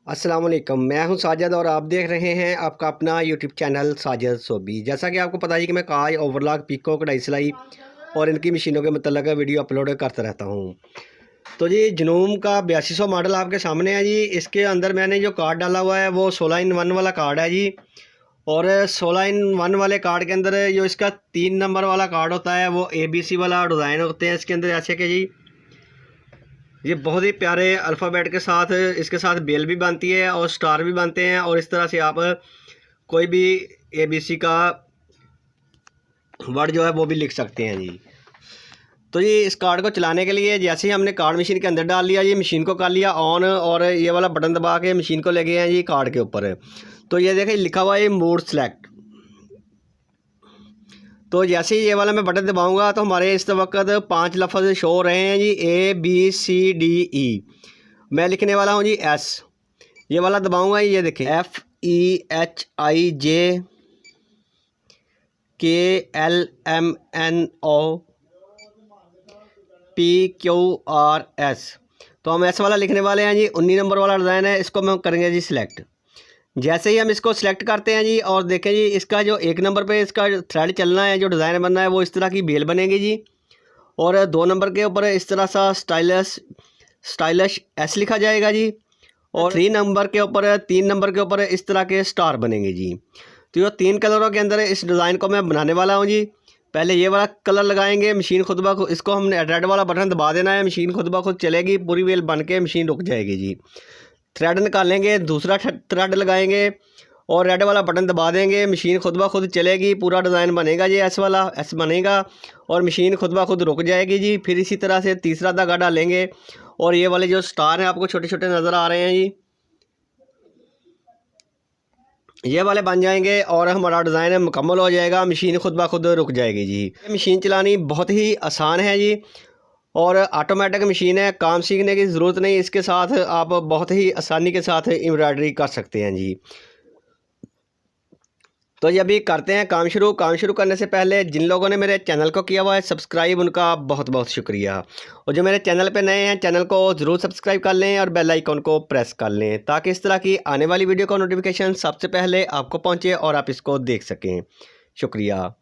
अस्सलाम वालेकुम, मैं हूं साजिद और आप देख रहे हैं आपका अपना यूट्यूब चैनल sajid.soby। जैसा कि आपको पता है कि मैं कढ़ाई, ओवरलॉक, पीको, कढ़ाई, सलाई और इनकी मशीनों के मतलब वीडियो अपलोड करता रहता हूं। तो जी जनोम का 8200 मॉडल आपके सामने है जी। इसके अंदर मैंने जो कार्ड डाला हुआ है वो 16:1 वाला कार्ड है जी। और 16:1 वाले कार्ड के अंदर जो इसका 3 नंबर वाला कार्ड होता है वो ABC वाला डिज़ाइन होते हैं इसके अंदर, ऐसे कि जी ये बहुत ही प्यारे अल्फ़ाबेट के साथ इसके साथ बेल भी बनती है और स्टार भी बनते हैं। और इस तरह से आप कोई भी ABC का वर्ड जो है वो भी लिख सकते हैं जी। तो ये इस कार्ड को चलाने के लिए जैसे ही हमने कार्ड मशीन के अंदर डाल लिया, ये मशीन को कर लिया ऑन और ये वाला बटन दबा के मशीन को ले गए हैं जी कार्ड के ऊपर। तो ये देखें लिखा हुआ है मोड सेलेक्ट। तो जैसे ही ये वाला मैं बटन दबाऊंगा तो हमारे इस वक्त 5 लफ्ज़ शो हो रहे हैं जी, ABCDE। मैं लिखने वाला हूँ जी S। ये वाला दबाऊंगा, ये देखें FEHIJKLMNOPQRS। तो हम S वाला लिखने वाले हैं जी। 19 नंबर वाला डिज़ाइन है, इसको हम करेंगे जी सिलेक्ट। जैसे ही हम इसको सिलेक्ट करते हैं जी और देखें जी इसका जो 1 नंबर पे इसका थ्रेड चलना है, जो डिज़ाइन बनना है वो इस तरह की बेल बनेगी जी। और 2 नंबर के ऊपर इस तरह सा स्टाइलिश S लिखा जाएगा जी। और 3 नंबर के ऊपर इस तरह के स्टार बनेंगे जी। तो ये 3 कलरों के अंदर इस डिज़ाइन को मैं बनाने वाला हूँ जी। पहले ये वाला कलर लगाएंगे, मशीन खुद ब खुद, इसको हमने रेड वाला बटन दबा देना है, मशीन खुद ब खुद चलेगी, पूरी बेल बन के मशीन रुक जाएगी जी। थ्रेड निकालेंगे, दूसरा थ्रेड लगाएंगे और रेड वाला बटन दबा देंगे, मशीन खुद ब खुद चलेगी, पूरा डिज़ाइन बनेगा जी। S वाला S बनेगा और मशीन खुद ब खुद रुक जाएगी जी। फिर इसी तरह से तीसरा धागा डालेंगे और ये वाले जो स्टार हैं आपको छोटे छोटे नज़र आ रहे हैं जी, ये वाले बन जाएंगे और हमारा डिज़ाइन मुकम्मल हो जाएगा, मशीन खुद ब खुद रुक जाएगी जी। मशीन चलानी बहुत ही आसान है जी और ऑटोमेटिक मशीन है, काम सीखने की ज़रूरत नहीं। इसके साथ आप बहुत ही आसानी के साथ एम्ब्रॉयडरी कर सकते हैं जी। तो ये अभी करते हैं काम शुरू करने से पहले जिन लोगों ने मेरे चैनल को किया हुआ है सब्सक्राइब, उनका बहुत बहुत शुक्रिया। और जो मेरे चैनल पे नए हैं चैनल को ज़रूर सब्सक्राइब कर लें और बेल आइकन को प्रेस कर लें ताकि इस तरह की आने वाली वीडियो का नोटिफिकेशन सबसे पहले आपको पहुँचे और आप इसको देख सकें। शुक्रिया।